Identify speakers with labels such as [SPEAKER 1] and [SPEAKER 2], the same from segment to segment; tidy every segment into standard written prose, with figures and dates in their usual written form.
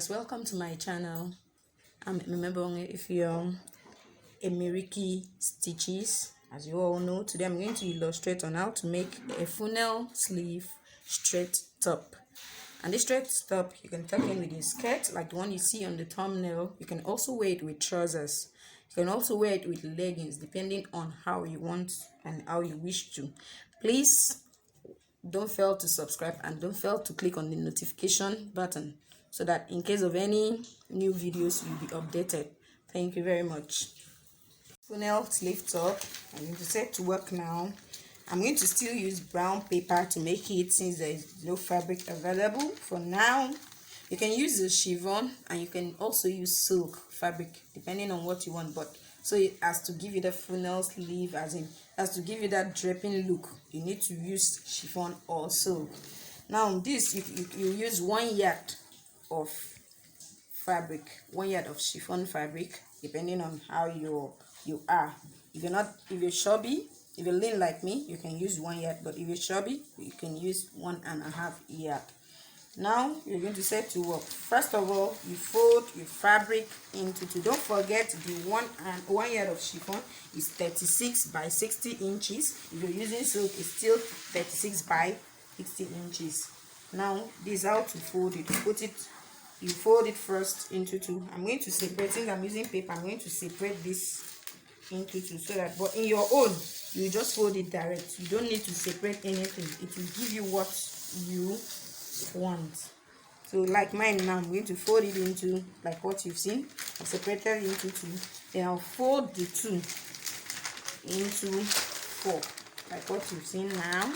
[SPEAKER 1] viewers, welcome to my channel. I'm Emyrichy if you're Emyrichy stitches. As you all know, today I'm going to illustrate on how to make a funnel sleeve straight top. And this straight top you can tuck in with your skirt like the one you see on the thumbnail. You can also wear it with trousers. You can also wear it with leggings depending on how you want and how you wish to. Please don't fail to subscribe and don't fail to click on the notification button so that in case of any new videos you'll be updated. Thank you very much. Funnel sleeve top. I'm going to set to work now. I'm going to still use brown paper to make it since there is no fabric available for now. You can use the chiffon and you can also use silk fabric depending on what you want, but so it has to give you the funnel sleeve, as in has to give you that draping look, you need to use chiffon or silk. Now this you use 1 yard of fabric, 1 yard of chiffon fabric depending on how you are. If you're chubby, if you're lean like me, you can use 1 yard, but if you're chubby, you can use 1.5 yard. Now you're going to set to work. First of all, you fold your fabric into two. Don't forget the 1 yard of chiffon is 36 by 60 inches. If you're using silk, it's still 36 by 60 inches. Now this is how to fold it. You fold it first into two. I'm going to separate, since I'm using paper, I'm going to separate this into two so that, but in your own, you just fold it direct. You don't need to separate anything. It will give you what you want. So like mine now, I'm going to fold it into like what you've seen. I've separated into two. Then I'll fold the two into 4 like what you've seen now.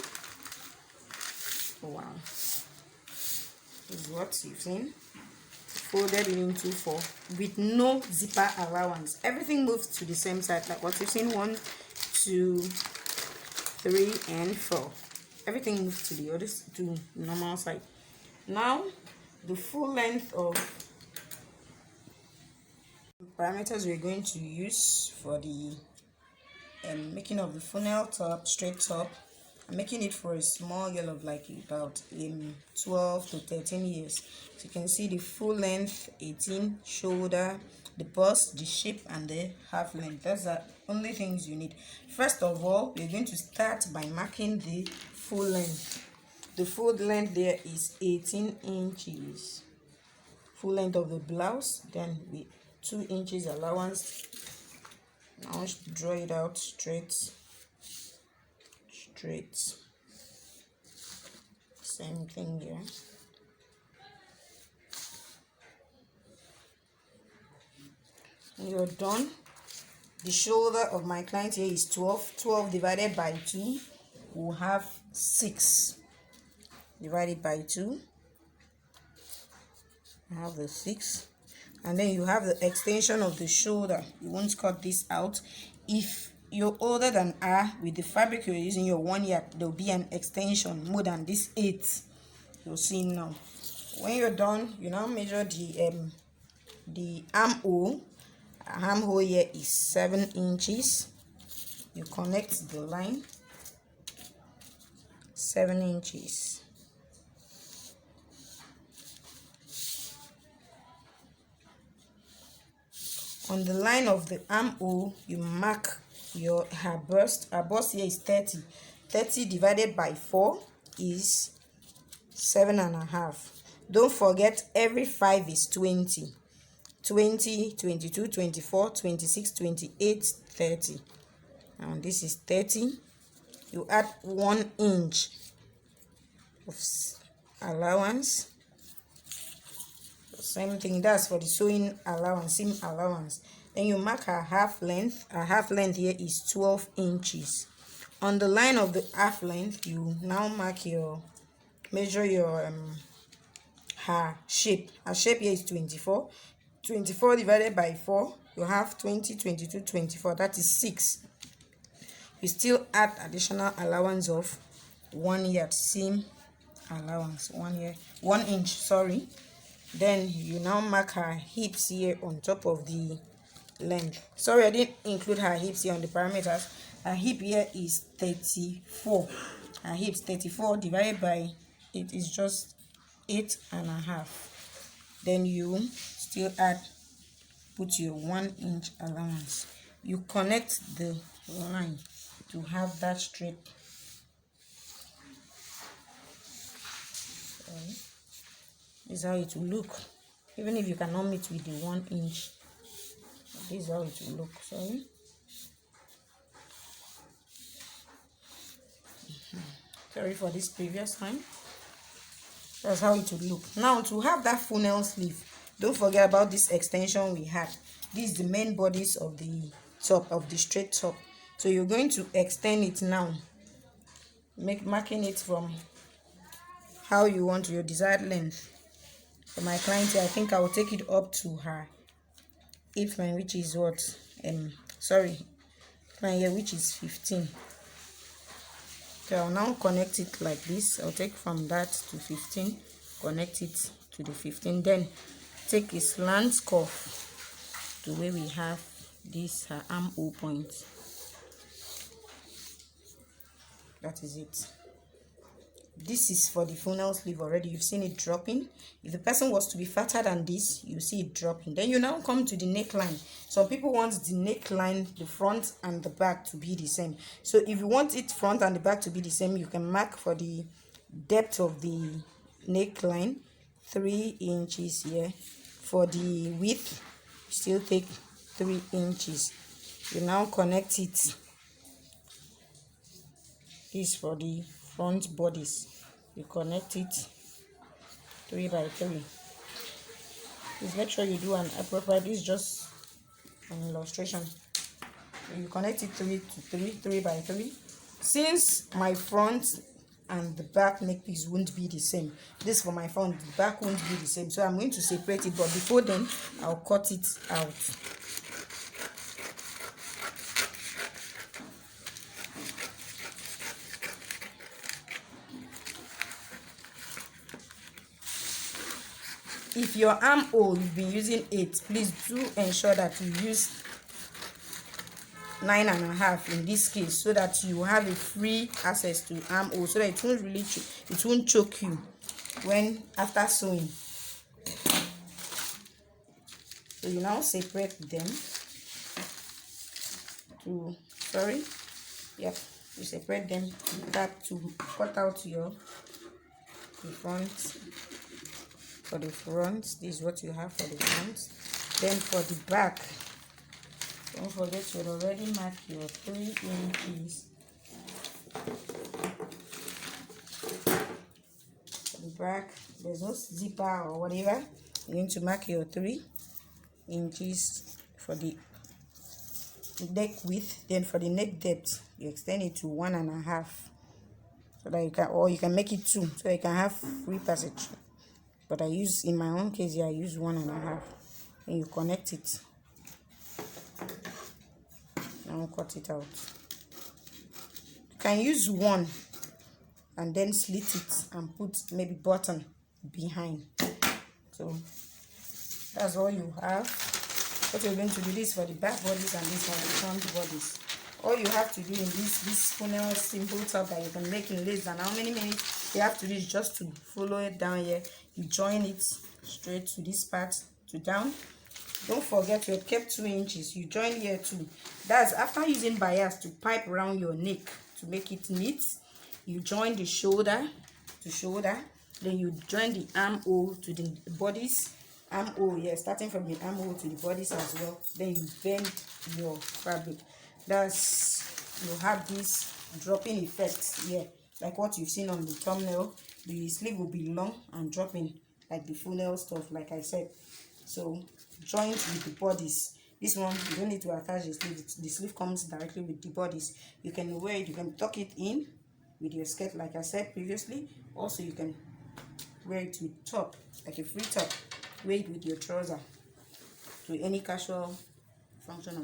[SPEAKER 1] Oh wow, this is what you've seen. Folded it into 4 with no zipper allowance. Everything moves to the same side like what you've seen. 1 2 3 and 4. Everything moves to the other to normal side. Now the full length of parameters we're going to use for the making of the funnel top, straight top. I'm making it for a small girl of like about 12 to 13 years. So you can see the full length 18, shoulder, the bust, the shape, and the half length. That's the only things you need. First of all, we're going to start by marking the full length. The full length there is 18 inches. Full length of the blouse, then with 2 inches allowance. Now draw it out straight. Same thing here. When you're done, the shoulder of my client here is 12 divided by 2 will have 6 divided by 2. I have the 6, and then you have the extension of the shoulder. You won't cut this out. If you're older than her, with the fabric you're using, your 1 yard, there'll be an extension more than this 8 you'll see now. When you're done, you now measure the armhole. Armhole here is 7 inches. You connect the line, 7 inches. On the line of the armhole, you mark her bust. Her bust here is 30. 30 divided by 4 is 7.5. Don't forget, every 5 is 20. 20, 22, 24, 26, 28, 30. Now this is 30. You add 1 inch of allowance. Same thing, that's for the sewing allowance, seam allowance. Then you mark her half length. Her half length here is 12 inches. On the line of the half length, you now measure your her shape. Her shape here is 24. 24 divided by 4, you have 20, 22, 24. That is 6. You still add additional allowance of 1 yard seam allowance, 1 inch, sorry. Then you now mark her hips here on top of the length. Sorry, I didn't include her hips here on the parameters. Her hip here is 34. Her hips 34 divided by it is just 8.5. then you still put your 1 inch allowance. You connect the line to have that straight. This is how it will look. Even if you cannot meet with the 1 inch, this is how it will look. Sorry for this previous time. That's how it would look. Now, to have that funnel sleeve, don't forget about this extension we had. This is the main bodice of the top, of the straight top. So you're going to extend it now, marking it from how you want your desired length. For my client here, I think I will take it up to her hip line, which is what? Line here, which is 15. So I'll now connect it like this. I'll take from that to 15, connect it to the 15, then take a slant cuff to where we have this her armhole point. That is it. This is for the funnel sleeve already. You've seen it dropping. If the person was to be fatter than this, you see it dropping. Then you now come to the neckline. Some people want the neckline, the front and the back to be the same. So if you want it front and the back to be the same, you can mark for the depth of the neckline 3 inches here. For the width, still take 3 inches. You now connect it. This for the front bodies. You connect it 3 by 3. Please make sure you do an appropriate. This is just an illustration. You connect it 3 to 3 by 3. Since my front and the back neck piece won't be the same, this for my front, the back won't be the same, so I'm going to separate it, but before then I'll cut it out. If your armhole you've been using 8, please do ensure that you use 9.5 in this case, so that you have a free access to armhole, so that it won't choke you when after sewing. So you now separate them you separate them to cut out the front. For the front, this is what you have for the front. Then for the back, don't forget to already mark your 3 inches. For the back, there's no zipper or whatever. You're going to mark your 3 inches for the neck width. Then for the neck depth, you extend it to 1.5, so that you can make it 2, so you can have free passage. But in my own case here, I use 1.5. And you connect it. Now cut it out. You can use 1 and then slit it and put maybe button behind. So that's all you have. What you're going to do, this for the back bodies and this for the front bodies. All you have to do in this funnel simple top that you can make in less than how many minutes you have to do is just to follow it down here. You join it straight to this part to down. Don't forget you have kept 2 inches. You join here too. That's after using bias to pipe around your neck to make it neat. You join the shoulder to shoulder. Then you join the armhole to the bodies. Armhole, yeah, starting from the armhole to the bodies as well. Then you bend your fabric. You have this dropping effect here, like what you've seen on the thumbnail. The sleeve will be long and dropping like the funnel stuff, like I said. So joint with the bodies. This one you don't need to attach the sleeve. The sleeve comes directly with the bodies. You can wear it, you can tuck it in with your skirt, like I said previously. Also you can wear it with top, like a free top. Wear it with your trouser to any casual function.